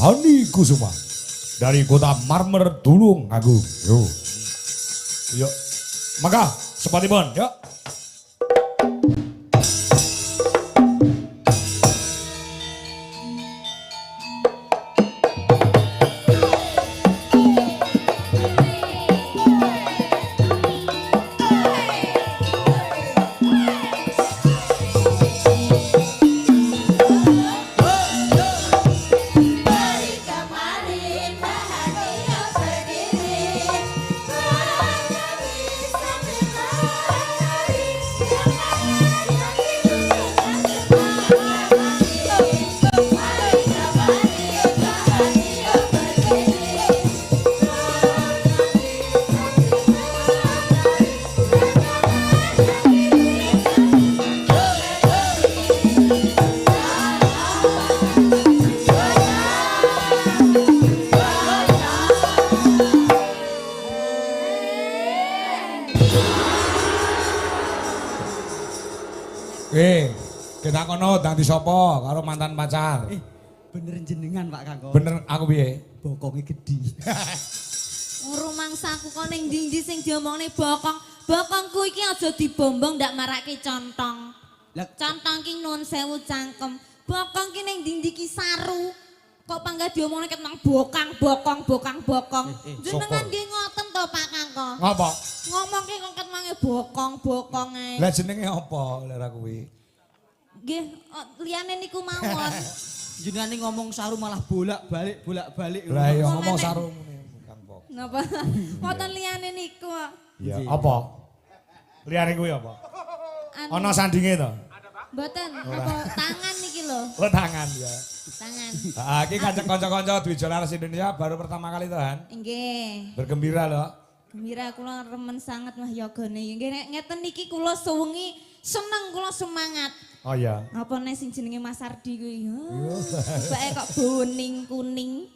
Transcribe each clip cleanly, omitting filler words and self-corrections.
Hani Kusuma dari kota Marmer Tulung Agung. Yo. Yuk. Maka sepatipun, yuk. Kita kono dang disopo karo mantan pacar. Bener jenengan Pak Kakak. Bener aku piye? Bokonge gedhi. Rumangsaku kok ning ndi sing diomongne bokong. Bokongku iki aja dibombong ndak marake contong. Lah Contong ki nuwun sewu cangkem. Bokong ki ning ndi ki saru. Kok panggah diomongne ket nang bokong. Jenengan nggih ngoten to Pak Kakak. Ngapa? Ngomong ki kok ket mange bokong ae. Lah jenenge apa lera kuwi? Nggih, liyane niku mawon. jenengan ngomong saru malah bolak-balik. Lah iya ngomong sarung bukan pok. Napa? Wonten liyane niku. Iya, apa? Liyane kuwi apa? Ana sandinge to? Mboten, apa tangan niki lho. Oh tangan ya. Tangan. Heeh, iki kanca-kanca Dwi Jolaras Indonesia baru pertama kali to, Han? Nggih. Bergembira loh. Gembira kula remen sangat mah yogane. Nggih ngeten niki kula suwengi seneng kula semangat. Oh iya. Apa nek sing jenenge Mas Ardi kuwi? Bae kok boning kuning.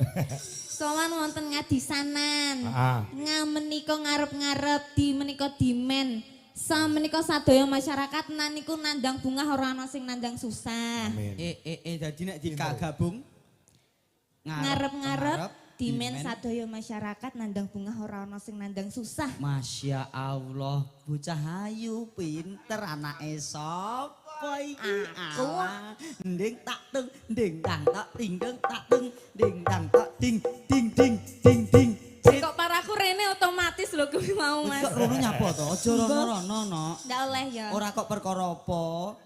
Sowan wonten ngadisanan. Heeh. Ngamenika ngarep-ngarep di menika dimen. Samenika sadaya masyarakat niku nandang bunga ora ana sing nandang susah. Amin. Dadi nek dikagabung Ngarep-ngarep dimen sadaya masyarakat nandang bunga ora ana sing nandang susah. Masya Allah, bocah ayu pinter anake sapa iki? Aku. Nding tak tung, ding tang tak ting ding tak tung, ding tang tak ding ding ding ding ding. Kok paraku rene otomatis lho kuwi mau Mas. Kok rono nyapa to? Aja rono-rono no. Ndak oleh ya. Ora kok perkara apa.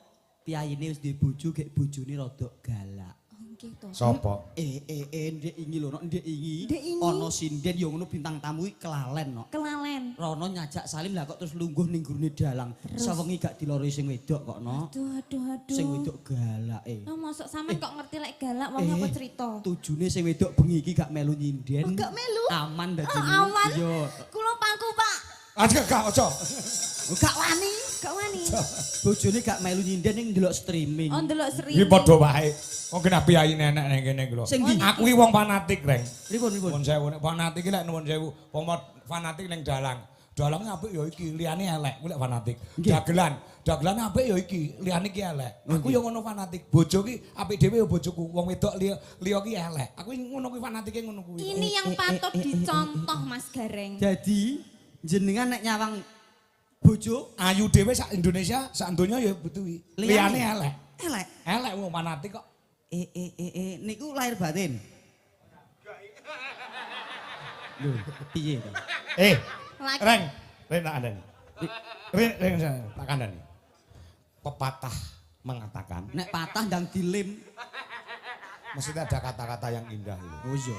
Piyayine wis duwe bojo, gek bojone rada galak. Nggih to. Sopo? Ndek ingi lho, ndek ingi. Ndek ingi. Ana sinden ya ngono bintang tamu iki kelalen no. Kelalen. Rono nyajak salim lah kok terus lungguh ning gurune dalang. Sewengi gak diloroi sing wedok kok no. Aduh. Sing wedok galake. Oh, mosok sampean kok ngerti lek galak wong apa cerita? Tujune sing wedok bengi iki gak melu nyinden. Oh, gak melu? Aman dadi. Aman. Iya. Kula pangku, Pak. Aja gak ojo. Gak wani. Gak wani. Bojone gak melu nyinden ning ndelok streaming. Oh, ndelok Iki sering. padha wae. Mungkin api ayi nenek ning kene iki lho. Sing ndi? Aku iki wong fanatik, Reng. Pripun? Nuwun sewu nek fanatik iki lek nuwun sewu, pomo fanatik ning dalang. Dalange apik ya iki, liyane elek, kuwi lek fanatik. Dagelan apik ya iki, liyane iki elek. Aku ya ngono fanatik. Bojo ki apik dhewe ya bojoku. Wong wedok liya ki elek. Aku ngono kuwi fanatike ngono kuwi. Ini yang patut dicontoh Mas Gareng. Jadi jenengan nek nyawang bojo Ayu dhewe sak Indonesia, sak donya ya butuhi. Liyane elek. elek. Elek wong fanatik kok. Niku lahir batin. Lho, piye to? Laki. Reng tak kandani. Reng tak kandani. Pepatah mengatakan, Nek patah ndang dilim. maksudnya ada kata-kata yang indah. Oh iya.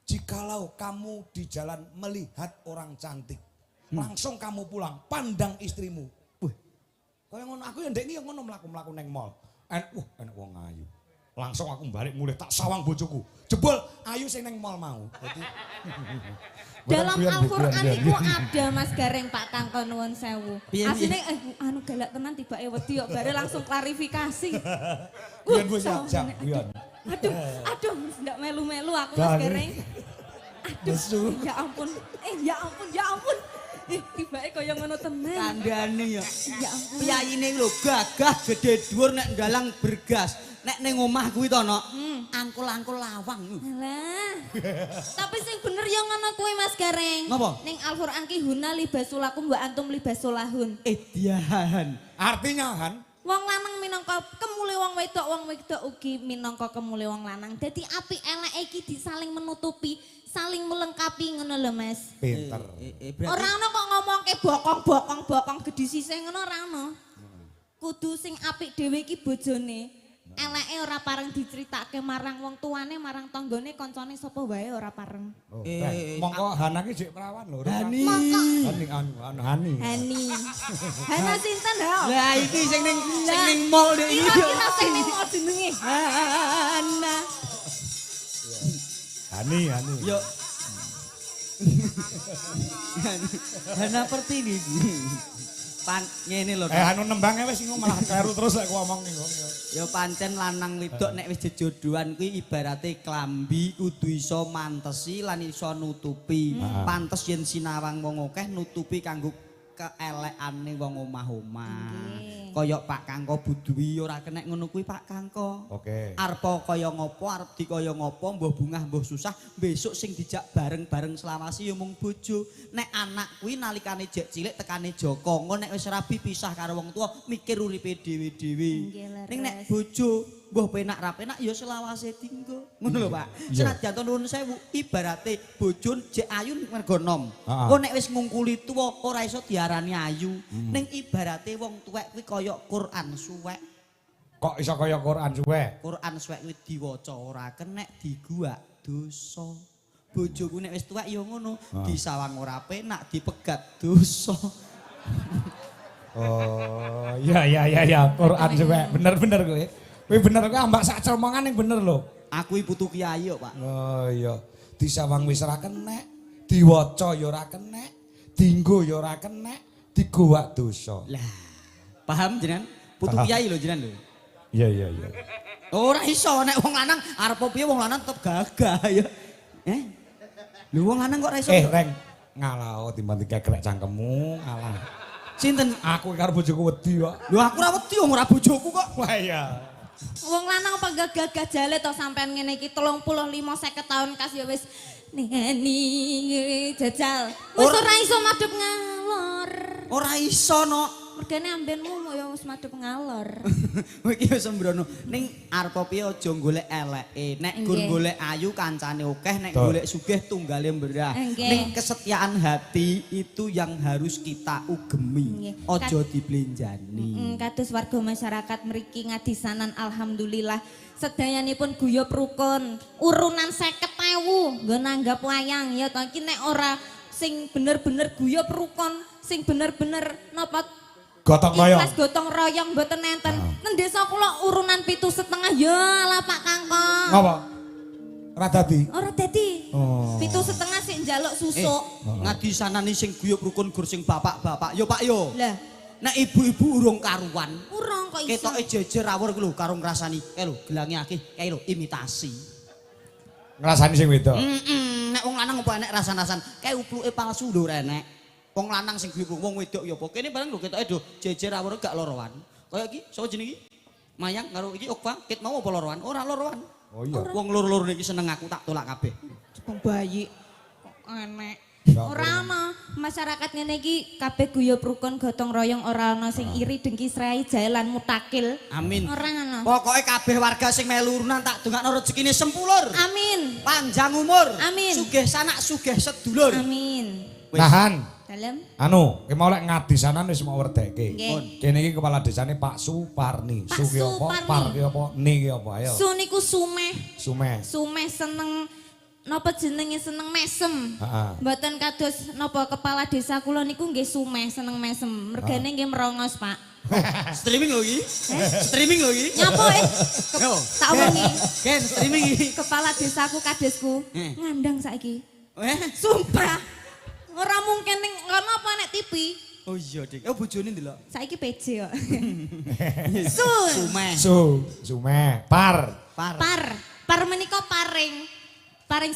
Jikalau kamu di jalan melihat orang cantik, langsung kamu pulang, pandang istrimu. Wih, kaya ngono aku ya ndek iki ngono mlaku-mlaku neng mall. Enak wong ayu. Langsung aku balik mulai tak sawang bojoku. Jebol ayu sing neng mall mau. Jadi Dalam Al-Qur'an itu ada Mas Gareng Pak Tangkon nuwun sewu. Piye, piye? Asline anu galak tenan tibake wedi kok bare langsung klarifikasi. Biyen Bu siap, biyen. Aduh, ndak melu-melu aku Mas Gareng. Aduh, ya ampun. Tibake kaya ngono tenan. Kandhane ya. Ya ampun. Piyayine lho gagah gede dhuwur nek dalang bergas. nek ning omah kuwi to no. Angkul-angkul lawang. Alah. Tapi sing bener ya ngono kuwi Mas Gareng. Ngapa? Ning Al-Qur'an ki hunna libasulakum wa antum libasulahun. Diahan. Artinya Han, Wong lanang minangka kemule wong wedok ugi minangka kemule wong lanang. Dadi apik elek iki disaling menutupi, saling melengkapi ngono lho Mas. pinter. Berarti Ora ono kok ngomongke bokong gede sisih ngono ora ono. Kudu sing apik dhewe iki bojone. Eleke ora pareng diceritake marang wong tuane, marang tanggane, kancane sapa wae ora pareng. Oh, mongko Hana ki jek perawan lho. Hani. Hani. Hani. Hana sinten ha? Lah iki sing ning mall dek iki. Kira sing ning mall jenenge. Hana. Hani. Yo. Hana Pertiwi. Pan ngene lho. Anu nembangnya wis malah kleru terus lek ngomong ning wong. Ya pancen lanang wedok nek wis jejodohan kuwi ibarate klambi kudu iso mantesi lan iso nutupi. Pantes yen sinawang wong akeh nutupi kanggo keelekane wong omah-omah. Kaya Pak Kangko Budwi ora kenek ngono kuwi Pak Kangko. Oke. Arep kaya ngopo, arep dikaya ngopo, mbah bungah mbah susah, besok sing dijak bareng-bareng selawasi ya mung bojo. Nek anak kuwi nalikane jek cilik tekane Joko, engko nek wis rabi pisah karo wong tua, mikir uripe dhewe-dhewe. Ning nek bojo mbah penak ra penak ya selawase dinggo. Ngono lho Pak. Senajan to nuwun sewu, ibarate bojo jek ayu mergo nom. Engko nek wis ngungkuli tuwa ora iso diarani ayu. Ning ibarate wong tuwek kuwi kaya Quran suwek. Kok iso kaya Quran suwe? Quran suwek kuwi diwaca ora kenek diguak dosa. Bojoku nek wis tuwek ya ngono, disawang ora penak dipegat dosa. Oh, ya, Quran suwe. Bener kowe. Kowe bener kowe ambak sak celmongan ning bener lho. Aku iki putu kiai kok, Pak. Oh iya, disawang wis ora kenek, diwaca ya ora kenek, dienggo ya ora kenek, digowak dosa. Lah, paham jenengan? Putu kiai lho jenengan lho. Iya. Ora iso nek wong lanang arep piye wong lanang tetep gagah ya. Lho wong lanang kok ora iso. Reng, ngalah timbang dikekrek cangkemmu, ngalah. Sinten? Aku karo bojoku wedi kok. Lho aku ora wedi wong ora bojoku kok. Wah iya. Wong lanang apa gagah jale to sampean ngene iki 35 50 tahun kas ya wis nihani jajal. Wis ora iso madhep ngalor. Ora iso no. Mergane ambenmu ya wis madhep ngalor. Iki wis sembrono. Ning arep piye aja golek eleke. Nek gur golek ayu kancane akeh, nek golek sugih tunggale mberah. Ning kesetiaan hati itu yang harus kita ugemi. Aja diblenjani. Kados warga masyarakat mriki ngadisanan alhamdulillah sedayanipun guyub rukun. Urunan 50.000 nggo nanggap wayang ya to iki nek ora sing bener-bener guyub rukun, sing bener-bener napa gotong royong. Ikhlas gotong royong mboten enten. Nang desa kula urunan 7,5 ya ala Pak Kangkong. Ngapa? Ora dadi. Ora dadi. 7,5 sik njaluk susuk. Ngadisanani sing guyub rukun gur sing bapak-bapak. Yo Pak yo. Lah, nek ibu-ibu urung karuan. urung kok iso. Ketoke jejer awur ku lho karo ngrasani. Kae lho gelange akeh, kae lho imitasi. Ngrasani sing wedok. Nek wong lanang apa enek rasan-rasan. Kae upluke palsu lho renek. Wong lanang sing guyub wong wedok ya apa. Kene bareng lho ketoke do jejer awur gak lorowan. Kaya iki sapa jeneng iki? Mayang karo iki Okva, ket mau apa lorowan? Ora lorowan. Oh iya. Wong loro-loro niki seneng aku tak tolak kabeh. Wong bayi kok enek. Ora ana masyarakat ngene iki kabeh guyub rukun gotong royong ora ana sing iri dengki srai jalan mutakil. Amin. Ora ana. Pokoke kabeh warga sing melu urunan tak dongakno rezekine sempulur. Amin. Panjang umur. Amin. Sugih sanak, sugih sedulur. Amin. Nahan. Dalem. Anu, ki mau lek ngadisanan wis mau werdekke. Nggih. Kene iki kepala desane Pak Suparni. Pak Su ki apa? Suparni. Par ki apa? Ni ki apa? Ayo. Su niku sumeh. Sumeh. Sumeh seneng napa jenenge seneng mesem. Heeh. Mboten kados napa kepala desa kula niku nggih sumeh seneng mesem. Mergane nggih merongos, Pak. Streaming lho iki. Streaming lho iki. Nyapa Yo. tak omongi. Ken streaming iki. Kepala desaku kadesku ngandang saiki. Sumpah. Ora mungkin ning ngono apa nek TV. Oh iya, Dik. Oh bojone ndelok. Saiki PJ kok. Sun. Sumeh. Sumeh. Par. Par menika paring. paring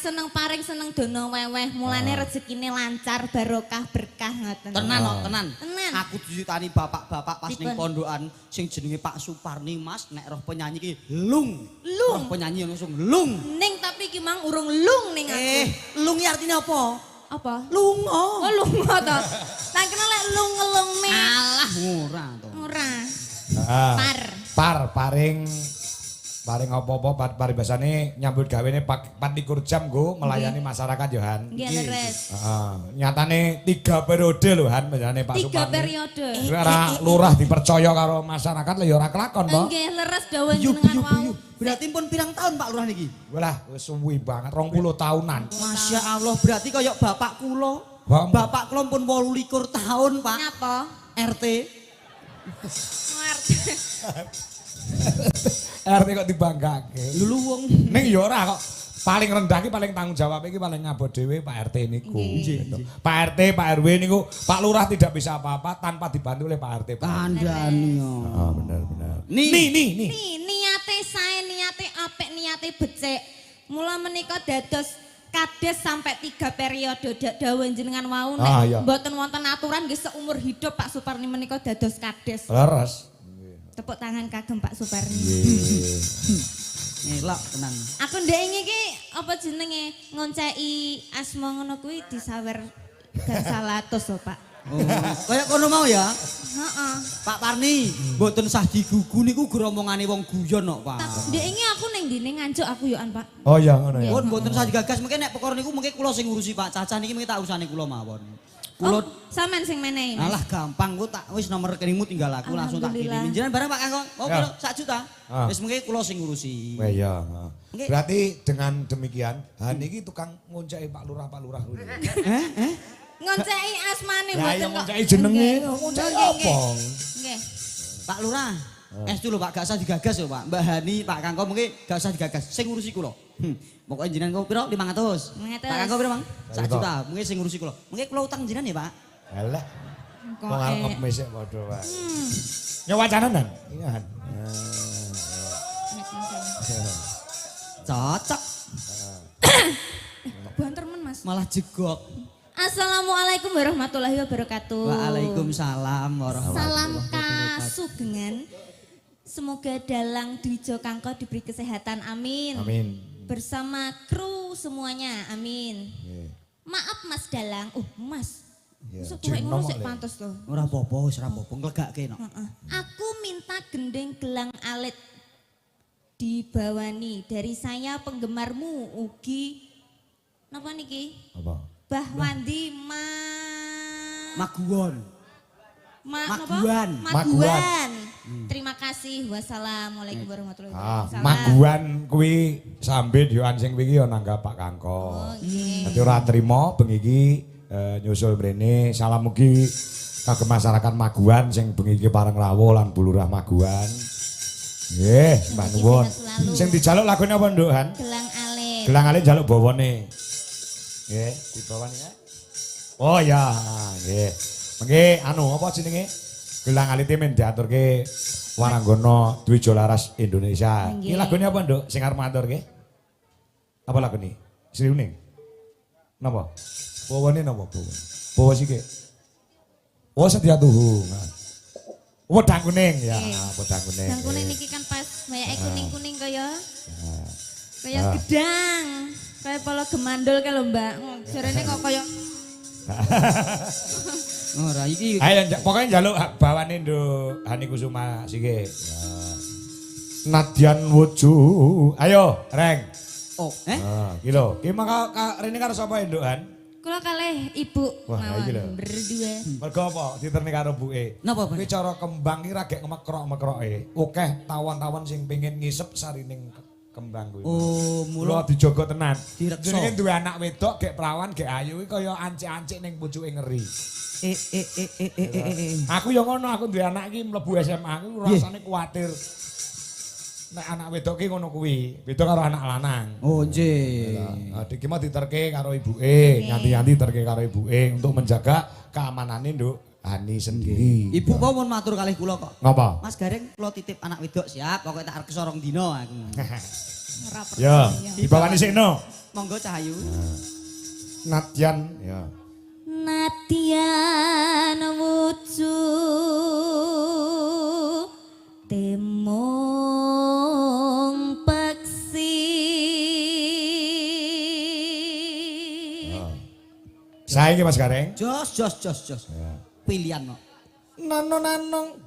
seneng dono weweh mulane rezekine lancar barokah berkah ngoten. Tenan kok, tenan. Tenan. Aku ditani bapak-bapak pas ning Dipun. pondokan sing jenenge Pak Suparni Mas nek roh penyanyi ki lung. Lung. Roh penyanyi langsung lung. Ning tapi ki mang urung lung ning aku. Lung ki artinya apa? Apa? Lunga. Oh lunga to. Tak kena lek lung ngelungne. Alah ora to. Ora. Ah. Par. Paring apa-apa paribasane nyambut gawene 24 jam nggo melayani masyarakat yo Han. Nggih leres. Heeh. Nyatane 3 periode lho Han menjane Pak 3 Suparni. periode. Ora lurah dipercaya karo masyarakat lho ya ora kelakon to. Nggih leres dawuh jenengan wau. Berarti pun pirang tahun Pak Lurah niki? Walah wis suwi banget 20 tahunan. Masya Allah berarti kaya bapak kula. Bang. Bapak kula pun 28 tahun Pak. Nyapa? RT. Ngerti. RT kok dibanggake. Lulu wong. Ning ya ora kok. Paling rendah ki paling tanggung jawab iki paling ngabot dhewe Pak RT niku. Gitu. Pak RT, Pak RW niku Pak Lurah tidak bisa apa-apa tanpa dibantu oleh Pak RT. Kandhani yo. Oh, benar. Nih. Nih niate sae, niate apik, niate becik. Mula menika dados kades sampai 3 periode dawuh jenengan wau Ah, iya. nek mboten wonten aturan nggih seumur hidup Pak Suparni menika dados kades. Leres. Tepuk tangan kagem Pak Suparni. Ngelak tenan. Aku ndek iki apa jenenge ngonceki asma ngono kuwi disawer gangsal atus lho Pak. Oh, kayak kono mau ya. Heeh. Pak Parni, mboten sah digugu niku gromongane wong guyon kok, Pak. Ndek iki aku ning ndine nganjuk aku yo an Pak. Oh iya ngono ya. Pun mboten sah digagas, mungkin nek perkara niku mungkin kula sing ngurusi Pak. Cacah niki mungkin tak usane kula mawon. Kula Sampean sing menehi. Mas. alah gampang ku tak wis nomor rekeningmu tinggal aku langsung tak Alhamdulillah. kirim. Jenengan barang Pak Kangkong, mau Ya. kira 1 juta. Ah. Wis mungkin kula sing ngurusi. Oh iya. Nggih. Berarti dengan demikian, Han iki tukang ngonceki Pak Lurah kuwi. Ngonceki asmane Lah mboten ya kok. ngonceki jenenge, Nggih. ngonceki Nggih, apa? Nggih. Pak Lurah. Estu lho Pak, gak usah digagas lho Pak. Mbak Hani, Pak Kangkong mungkin gak usah digagas. Sing ngurusi kula. Pokoknya jenengan kok piro 500. 500. Pak Kangkong piro, Mang? 1 1 juta. Mungkin sing ngurusi kula. Mungkin kula utang jenengan ya, Pak. Alah. Kok Wong arep ngemis ya padha wae. Ya wacanan. Iya Han. Cocok. Banter men Mas. Malah jegok. Assalamualaikum warahmatullahi wabarakatuh. Waalaikumsalam Salam warahmatullahi wabarakatuh. kasugengan. Semoga dalang Dwijo Kangko diberi kesehatan, amin. Amin. Bersama kru semuanya, amin. Nggih. Maaf Mas Dalang, Mas. Iya, Sok kowe ngono jeneng sik kok, Le. pantes to. Ora apa-apa, wis ora apa-apa, nglegake no. Heeh. Aku minta gendeng gelang alit dibawani dari saya penggemarmu Ugi. Napa niki? Apa? Bah Wandi Maguwon. napa? Maguan. Maguan. Terima kasih. Wassalamualaikum warahmatullahi Ah, wabarakatuh. Maguan kuwi sambe dioan sing wingi ya nanggap Pak Kangko. Oh, nggih. Dadi ora trima bengi iki nyusul mrene salam mugi kagem masyarakat Maguan sing bengi iki pareng rawuh lan bulurah Maguan. Nggih, Mbah Mugi nuwun. sehat selalu. Sing dijaluk lagune apa, Nduk Han? Gelang alit. Gelang ale njaluk bawane. Nggih, dibawani ya. Oh ya, nggih. Mengki anu apa jenenge? Gelang alite men diaturke Waranggana Dwijo Laras Indonesia. Iki Nggih. lagune apa, Nduk? Sing arep maturke? Apa lagune? Sri Uning. Napa? Bawane napa bawane? Bawa sike. Oh, sedia tuhu. Wedang kuning ya, wedang kuning. Dan kuning niki kan pas bayake kuning-kuning kaya gedang. Kaya pala gemandul kae lho, Mbak. Jarene kok kaya Ora iki Ayo pokoknya njaluk bawane Nduk Hani Kusuma sike. Ya. Nadian Wuju. Ayo, Reng. oh, Iki lho, ki maka rene karo sapa ya, Nduk Han? kula kalih ibu Wah, iki lho. mawon berdua. Mergo apa? Diterni karo buke. Napa, Pak? Kuwi cara kembang ki ra gek ngemekrok-mekroke. Akeh tawon-tawon sing pengin ngisep sarining kembang kuwi. Oh, Mula mula dijogo tenan. Direksa. Jenenge duwe anak wedok gek perawan gek ayu kuwi kaya ancik-ancik ning pucuke ngeri. Aku ya ngono, aku duwe anak iki mlebu SMA aku rasane kuwatir. Nek anak wedok ki ngono kuwi, beda karo anak lanang. Oh, nggih. Adik ki mau diterke karo ibuke, nganti-nganti terke karo ibuke untuk menjaga keamanane Nduk Hani sendiri. Ibu mau mun matur kalih kula kok. Ngapa? Mas Gareng kula titip anak wedok siap, pokoke tak arep kesorong dina aku. Ora perlu. Ya, dibawani sikno. Monggo Cahayu. Nadyan ya. Nadyan wujud temung peksi. Saiki Mas Gareng. Jos. Pilihan no. Nanong.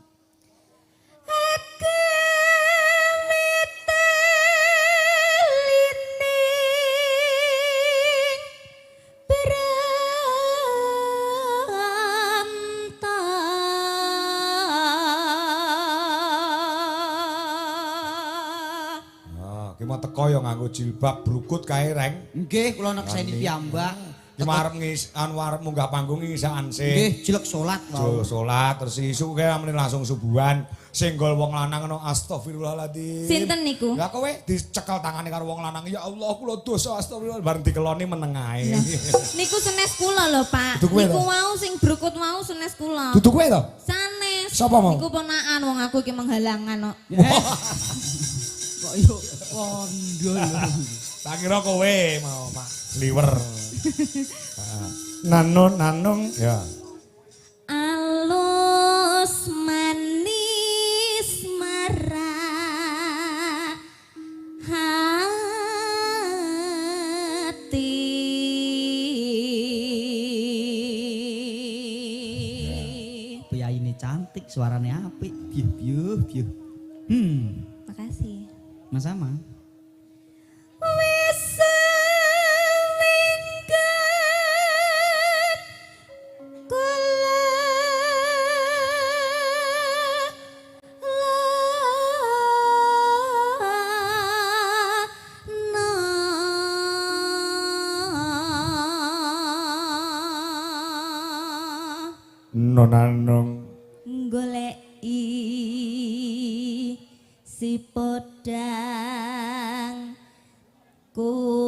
Ki mau teko ya nganggo jilbab brukut kae reng. Nggih, kula nekseni piyambak. Ki arep arep munggah panggung ngisakan sing. Nggih, jelek salat wae. Salat terus isuk kae amene langsung subuhan. Senggol wong lanang ngono astagfirullahaladzim. Sinten niku? Lah kowe dicekel tangane karo wong lanang ya Allah kula dosa astagfirullah bareng dikeloni meneng ae. Niku senes kula lho, Pak. Dudu kowe Niku to? wau sing brukut wau senes kula. Dudu kowe to? Sanes. Sapa mau? Niku ponakan wong aku iki menghalangan kok. Kok yo kondol. Tak kira kowe mau Pak Sliwer. Nanung ya. Alus manis marah hati. Piyaine cantik, suarane apik. Biuh. Makasih. Sama. Wis sewingket kula Nanung goleki si podang kuning.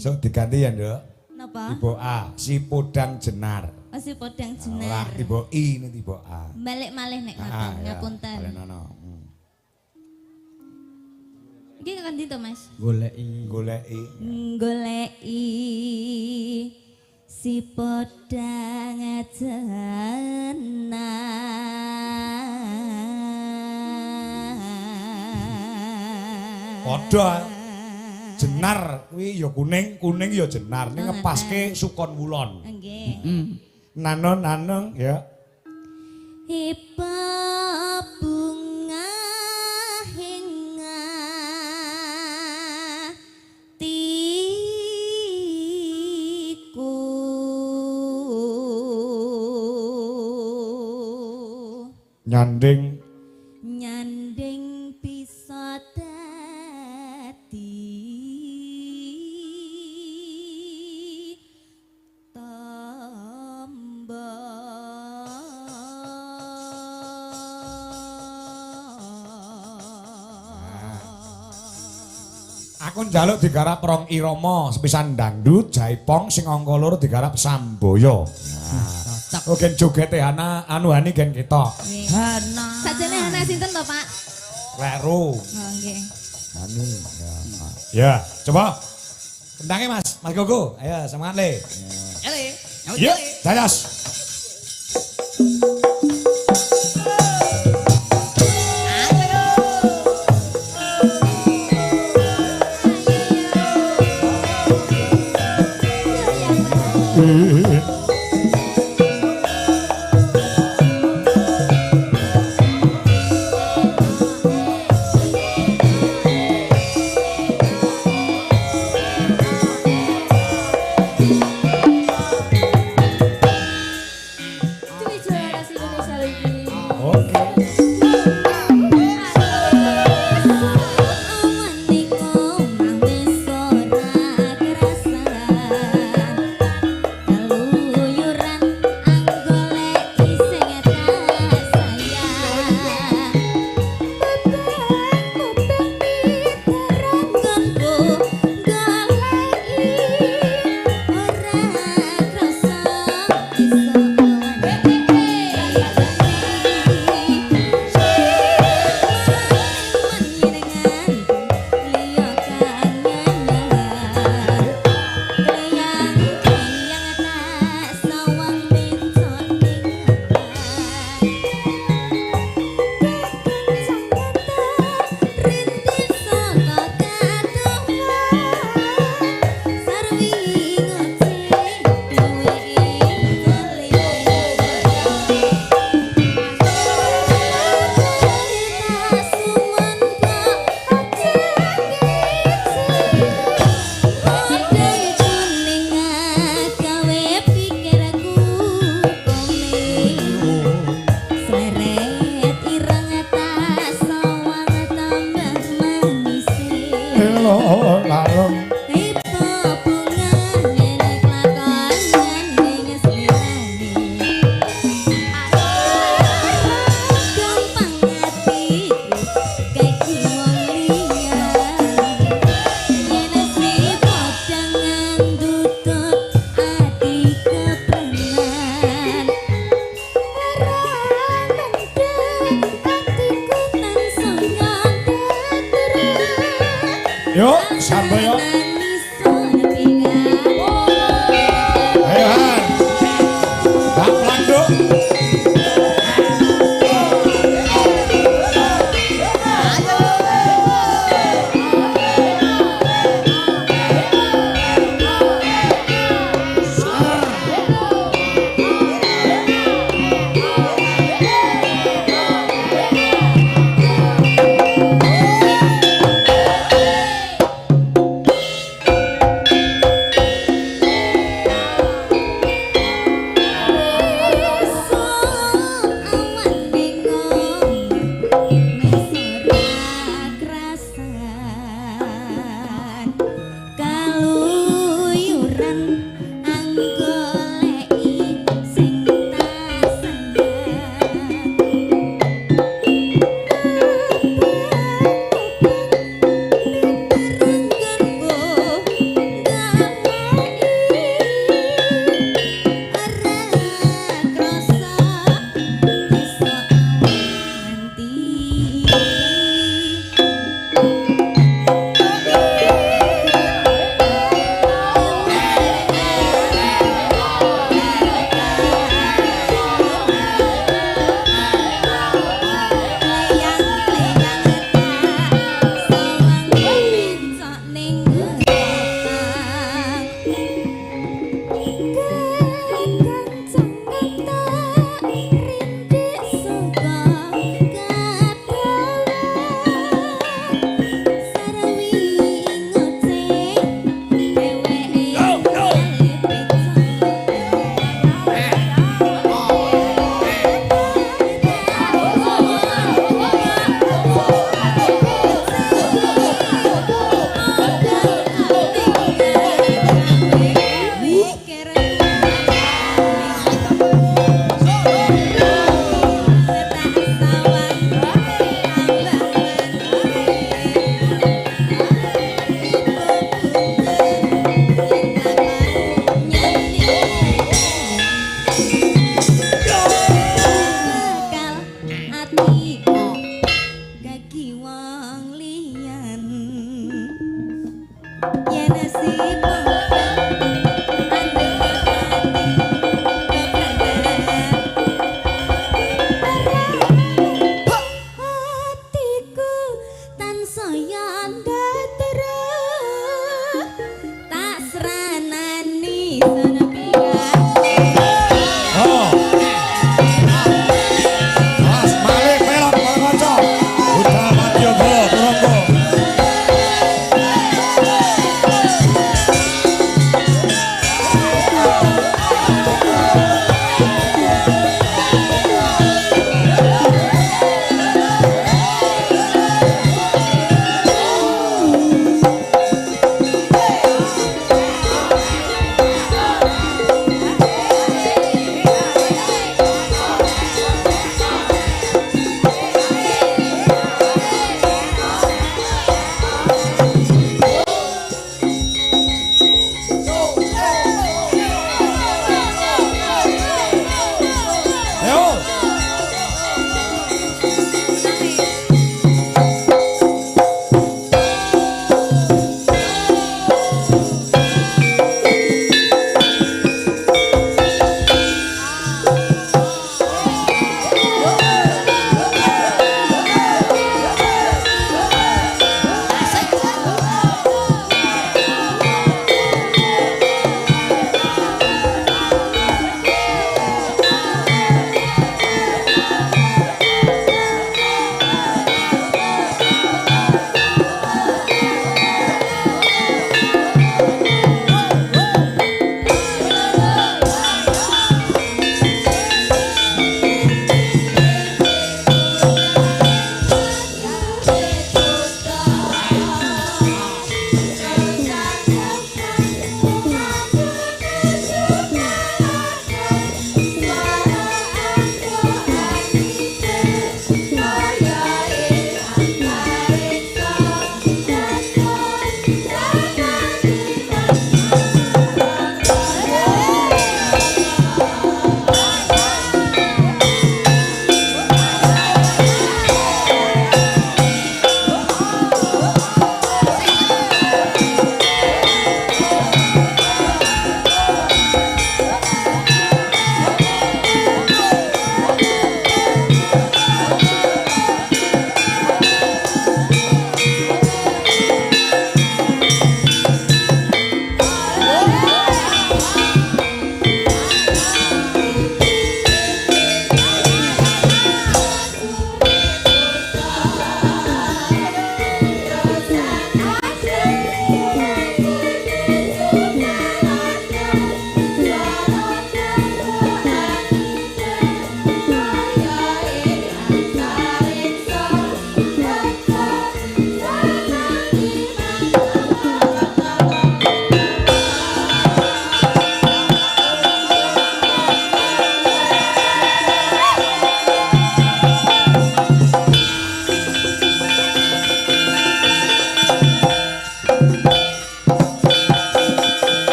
So diganti ya, Nduk. Napa? Tipe A, si podang jenar. Oh, si podang Ora jenar. tipe I ini tipe A. Balik malih nek ngoten, ngapunten. Nono. Iki kan dinto, Mas. Goleki. Goleki si podang jenar. Padha. Jenar kuwi ya kuning ya jenar. Ning ngepaske sukon wulon. Nggih. Nanung ya. Ipa bunga hinga tiku Nyanding bisa dadi aku njaluk digarap rong irama sepisan dangdut, jaipong sing angka loro digarap samboyo. Cocok. Oh gen jogete Hana anu Hani gen ketok. Hana. Sajane Hana sinten to, Pak? Kleru. Oh, nggih. Hani ya. Ya, coba. Kendange Mas Gogo. Ayo semangat le. Ele. Yuk, dadas. Yuk, Samboyo. Ayo Han. Gak pelanduk.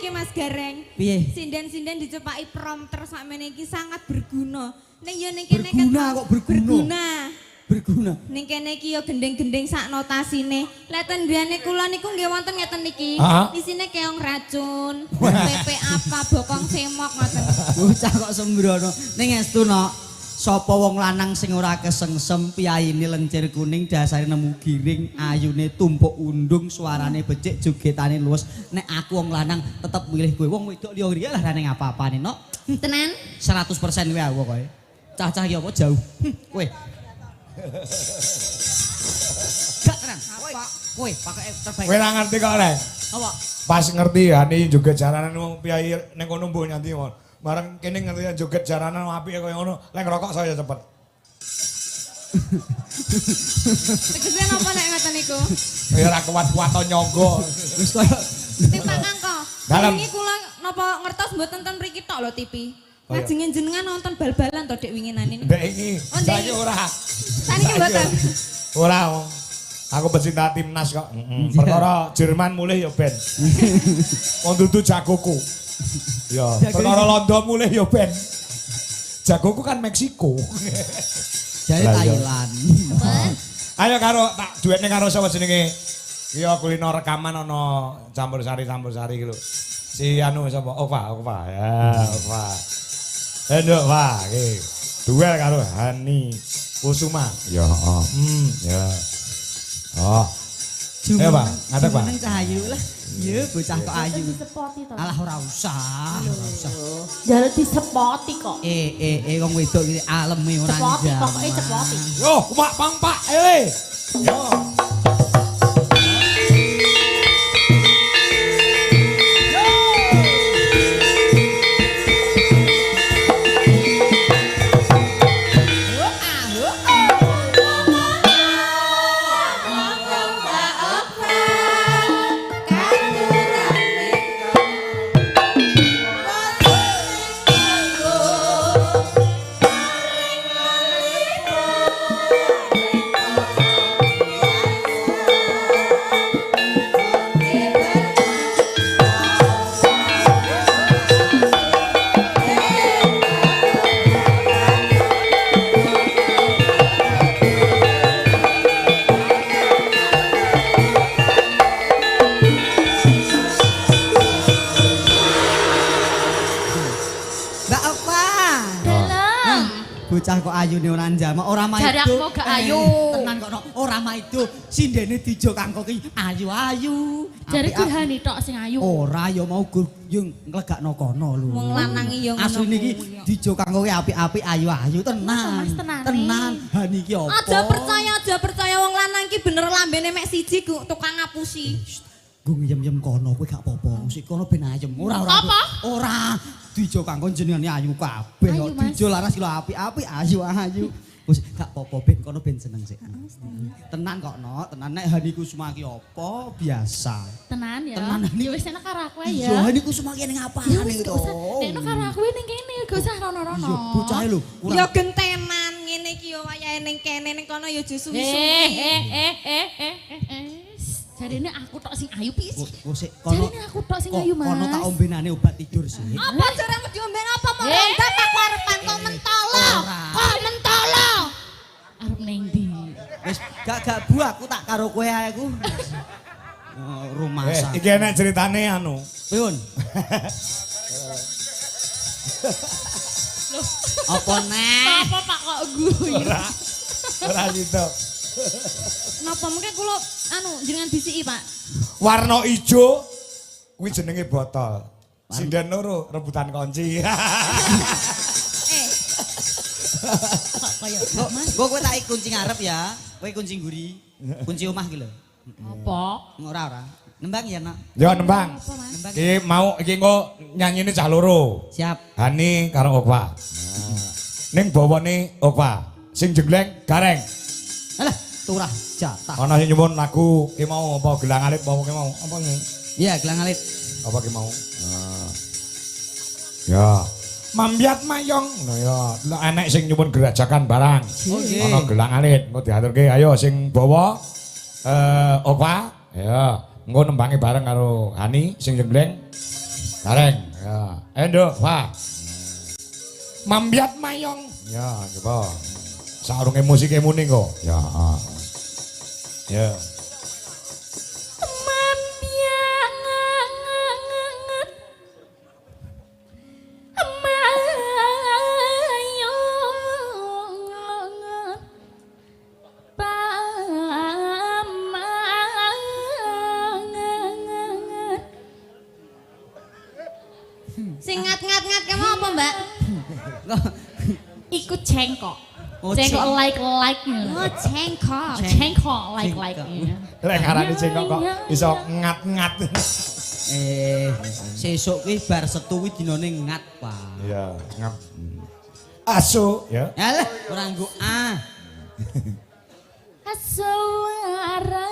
iki Mas Gareng. Piye? Sinden-sinden dicepaki prompter sakmene iki sangat berguna. Ning yo ning kene Berguna kok berguna. Berguna. Ning kene iki yo gendeng-gendeng sak notasine. Lah ten mbiyane kula niku nggih wonten ngeten iki. Isine keong racun, PP apa, bokong semok ngoten. Bocah kok sembrono. Ning estu no, sapa wong lanang sing ora kesengsem, piyaine lencir kuning, dasare nemu giring, ayune tumpuk undung, suarane becik, jogetane luwes. Nek aku wong lanang tetep milih kowe. Wong wedok liya ngriya lah rene apa-apane no. Tenan? 100% kowe aku kowe. Cah-cah iki apa jauh. Kowe. Gak tenan. Kowe pakai terbaik. Kowe ora ngerti kok Le. Apa? Pas ngerti Hani joget jaranan wong piyai ning kono mbuh nyanti mon. Bareng kene ngerti joget jaranan apike kaya ngono, lek ngerokok saya cepet. Tegese napa nek ngoten niku? Ya ora kuat-kuat to nyangga. Wis koyo Timbang Angko. Dalem. Wingi kula napa ngertos mboten ten mriki tok lho TV. Oh, iya. Lajeng jenengan nonton bal-balan to Dek winginan ini. Ndek iki. Oh, ndek Saiki iki. ora. Saniki mboten. Ora wong. Aku pecinta timnas kok. Perkara Jerman mulih ya ben. Wong dudu jagoku. Ya, perkara Londo mulih ya ben. Jagoku kan Meksiko. jare Lah, iya. Thailand. Ayo karo tak duetne karo sapa jenenge? Iya kulino rekaman ana campur sari iki lho. Si anu sapa? Ova. Ya, Ova. Nduk, Wah, iki. Duel karo Hani Kusuma. Ya, heeh. Ya. Oh. Ayo, Pak, ngadeg, Pak. Jeneng Cahayu lah. Iya, bocah kok ayu. Disepoti to. Alah ora usah. Jaluk disepoti kok. Wong wedok iki aleme ora Cepoti, njaman. pokoknya cepoti. Yo, kumak pang Pak. Yo. Mbak apa? Dalam. Bocah kok ayune ora njama, ora maido. Jare aku mau gak ayu. Tenan kok no, ora maido. Sindene dijo kanggo ki ayu-ayu. Jare Apik-apik. Durhani tok sing ayu. Ora ya mau gur yung nglegakno kono lho. Wong lanang iki yo ngono. Asline iki dijo kanggo ki apik-apik ayu-ayu tenan. Masa, Mas, tenane? Tenan. Hani ki opo? Aja percaya wong lanang iki bener lambene mek siji tukang ngapusi. Gue ngiyem-yem kono kowe gak apa-apa. Musik kono ben ayem. Ora. Apa? Ora. Dijo kanggo jenengane ayu kabeh. Ayu, Kok Mas. dijo laras kilo apik-apik ayu-ayu. Wis gak apa-apa ben kono ben seneng sik. Tenan kok no, tenan nek Hani Kusuma ki apa biasa. Tenan ya. Tenan, Hani. Ya wis enak karo aku ya. Iya, Hani Kusuma ki ning apane Ya wis to? gak usah. Nek enak karo aku ning kene gak usah rono-rono. Iya, bocah lho. Ya gentenan ngene iki yo wayahe ning kene ning kono yo aja suwi-suwi. Jarine aku tok sing ayu pis. Oh, sik kono. Jarine aku tok sing ayu, Mas. Kono tak ombenane obat tidur sih. Apa jarang diomben apa mau rondak pak warepan kok mentolo. Ora. Kok mentolo. Arep ning ndi? Wis gak bu aku tak karo kowe ae aku. Rumah sak. Iki enek ceritane anu. Pun. Apa neh? Apa Pak kok guyu? Ora gitu. Napa mungkin kula anu jenengan bisiki, Pak? Warna ijo kuwi jenenge botol. Sinden loro rebutan kunci. Kok kaya Mas? Kowe tak kunci ngarep ya. Kowe kunci nguri. Kunci omah ki lho. Apa? Ora. Nembang ya, Nak. Yo nembang. Apa, Mas? Nembang. Iki mau iki engko nyanyine cah loro. Siap. Hani karo Okwa. Ning bawane Okwa. Sing jegleng Gareng. Alah, turah jatah. Ana sing nyuwun lagu ki mau apa gelang alit apa ki mau? Apa iki? Iya, gelang alit. Apa ki mau? Ya. Mambiat mayong. Nah ya, lek enek sing nyuwun gerajakan barang. Oke. Ana gelang alit, engko diaturke ayo sing bawa Okwa. Ya, engko nembangi bareng karo Hani sing jegleng Gareng. Ya. Endo, Pak. Mambiat mayong. Ya, coba. Saurunge musike muni kok. Ya. Ya. Sing ngat-ngat kamu apa, Mbak? Ikut cengkok. Oh, Cengkok ceng- like. Oh, cengkok. Cengkok like. Lek ngarani cengkok kok iso ngat-ngat. Sesuk kuwi bar Setu kuwi dinane ngat, Pak. Iya, ngat. Asu, ya. Alah, ora nggo ah. Suarane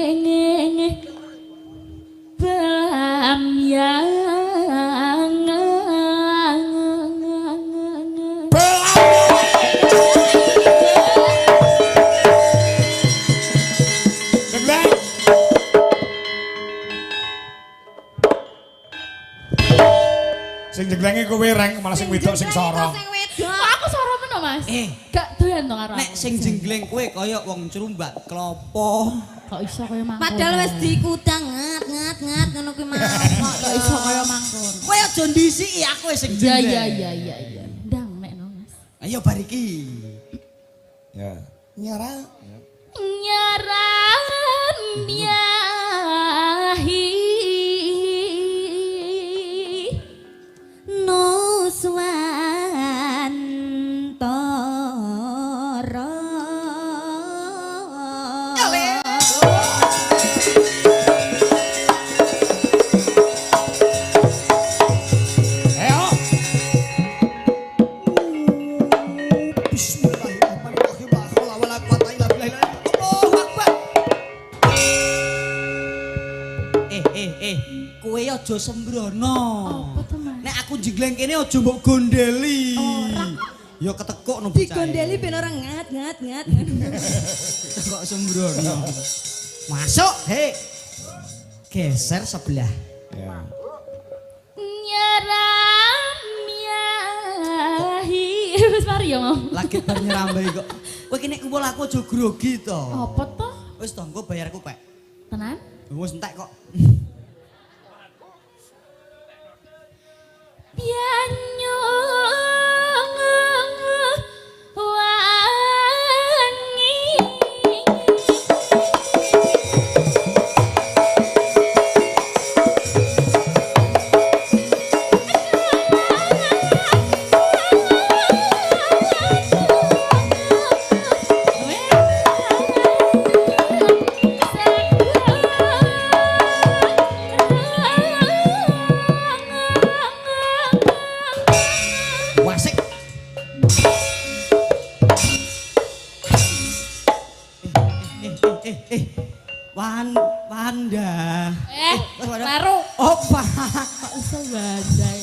gandeng bamyang Jegleng. Sing jeglenge kowe reng malah sing wedok sing sorong. Sing wedok. Kok aku suara mana Mas? Gak doyan to karo Nek aku. sing jengleng kowe kaya wong crumbat klopo. Kok iso kaya mangkon. Padahal wis dikudang ngat ngono kuwi mau. Kok iso kaya mangkon. Kowe aja ndisiki aku sing Iya jengleng. iya. Ndang nek no Mas. Ayo bar iki. Ya. Nyara. Nyaran biahi Nuswantara. Ayo. Bismillahirrahmanirrahim. La haula wala quwata illa billah. Allahu Akbar. Kowe aja sembrono. Apa to Mas? Nek aku jengleng kene aja mbok gondeli. Ora. Ya ketekuk no bocah. Digondeli ben ora ngat. Kok sembrono. Masuk, he. Geser sebelah. Ya. Nyaran biahi. Wis mari ya mau. Lagi bar nyerambai kok. Kowe kene kumpul aku aja grogi to. Apa to? Wis to, engko bayarku pek. Tenan? Wis entek kok. Pianyo wangi Wasik. Wanda. Kleru. Opa. Kok iso bandai?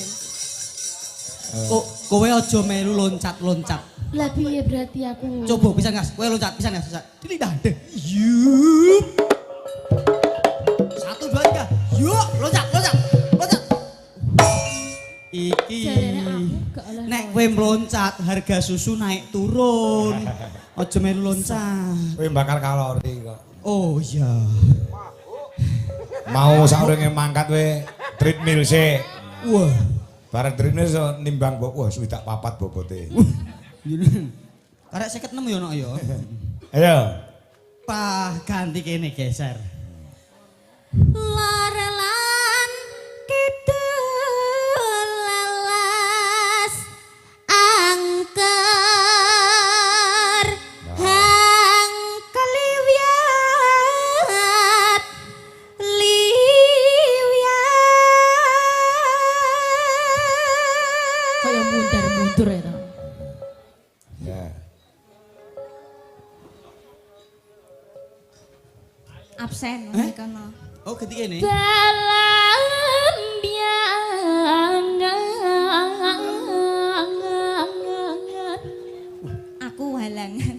Kok kowe aja melu loncat-loncat. Lah piye berarti aku? Coba bisa ngas, kowe loncat bisa ngas. Dilindah deh. Yup. 1 2 3. Yuk, loncat. Iki. Jarene aku gak oleh. Nek kowe meloncat, harga susu naik turun. Aja melu loncat. Kowe bakal kalori kok. Oh iya. Mau saurunge mangkat kowe treadmill sik. Wah. Bareng treadmill iso nimbang mbok wah swidak papat bobote. Karek 56 ya nok ya. Ayo. Pah ganti kene geser. Larelan kidul lalas angker hang kaliwiat Kayak mundur ya to. Ya. absen Eh? kono. Oh ganti kene. Dalam biangan Aku halangan.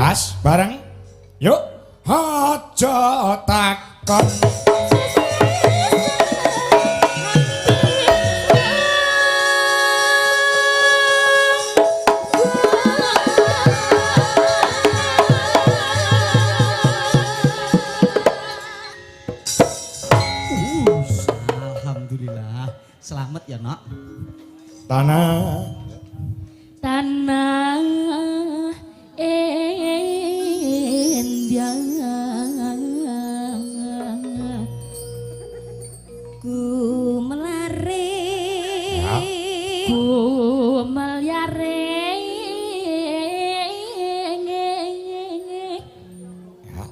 Pas bareng. Yuk. Aja takon. Alhamdulillah. Selamat ya, Nok. Tanah Endiang ku melare ku meliare ya.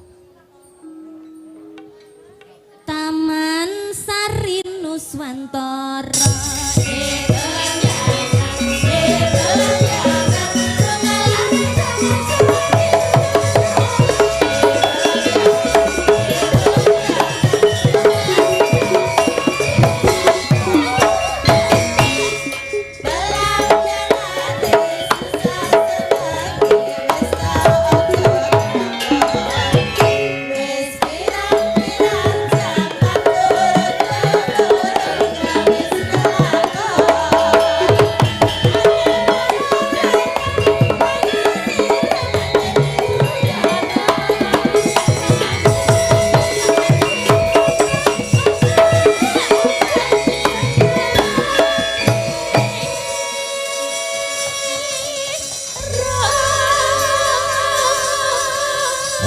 Taman Sari Nuswantara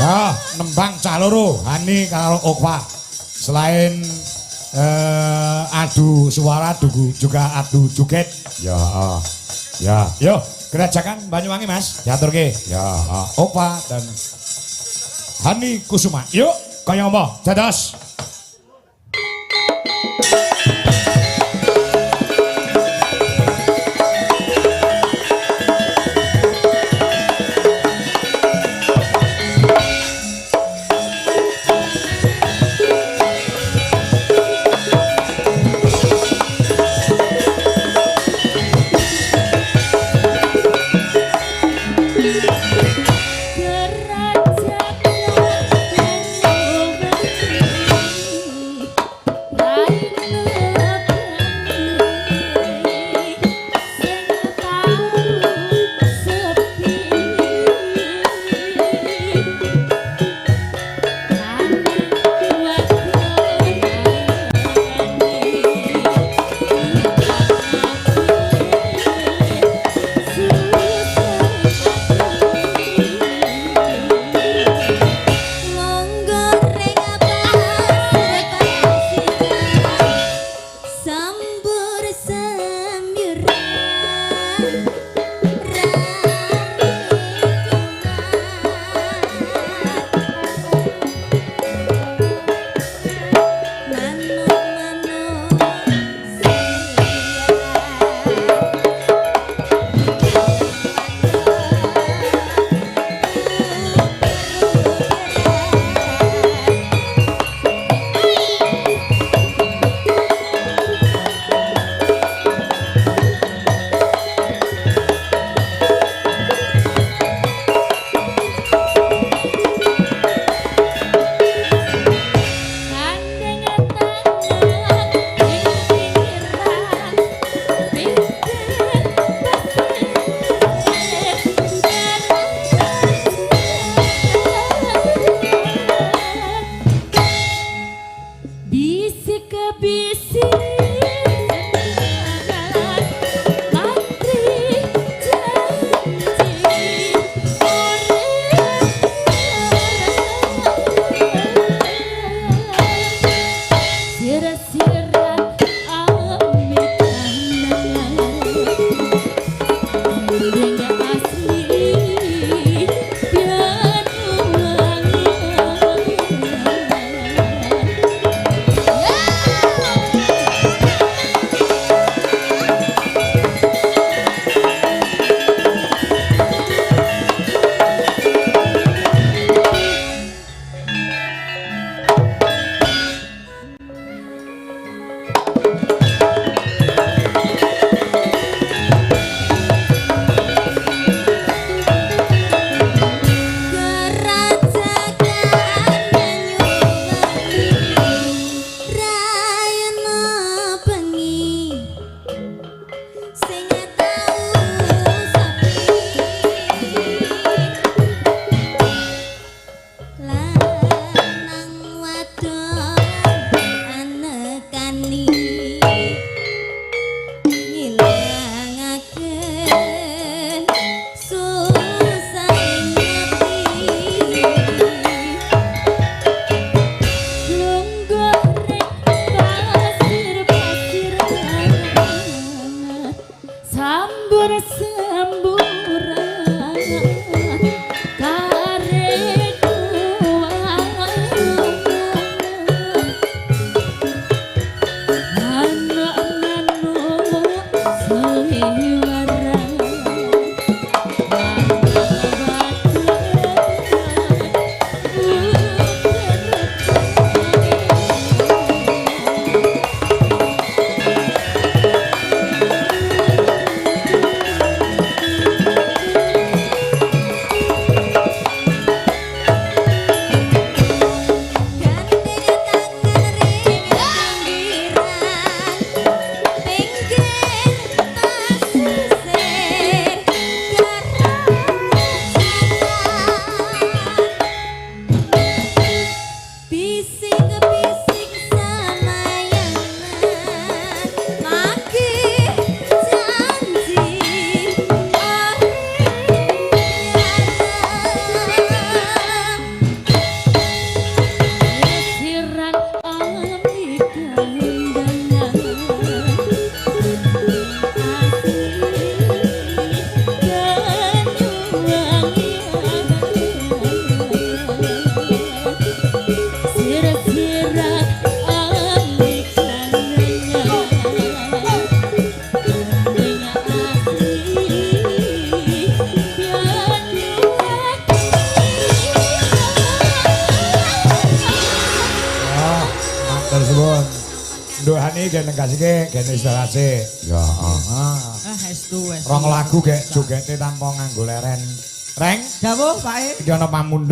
Ya, nembang cah loro, Hani karo Okwa. Selain adu suara juga adu joget. Ya, ya, yo Gerajakan Banyuwangi Mas, diaturke. Ya, Okwa dan Hani Kusuma. Yuk, kaya apa? Dados. gen negasike gen istilahase. Ya. Estu wes. Rong lagu gek jogete tanpa nganggo leren. Reng, dawuh Pak E. iki ana pamundur.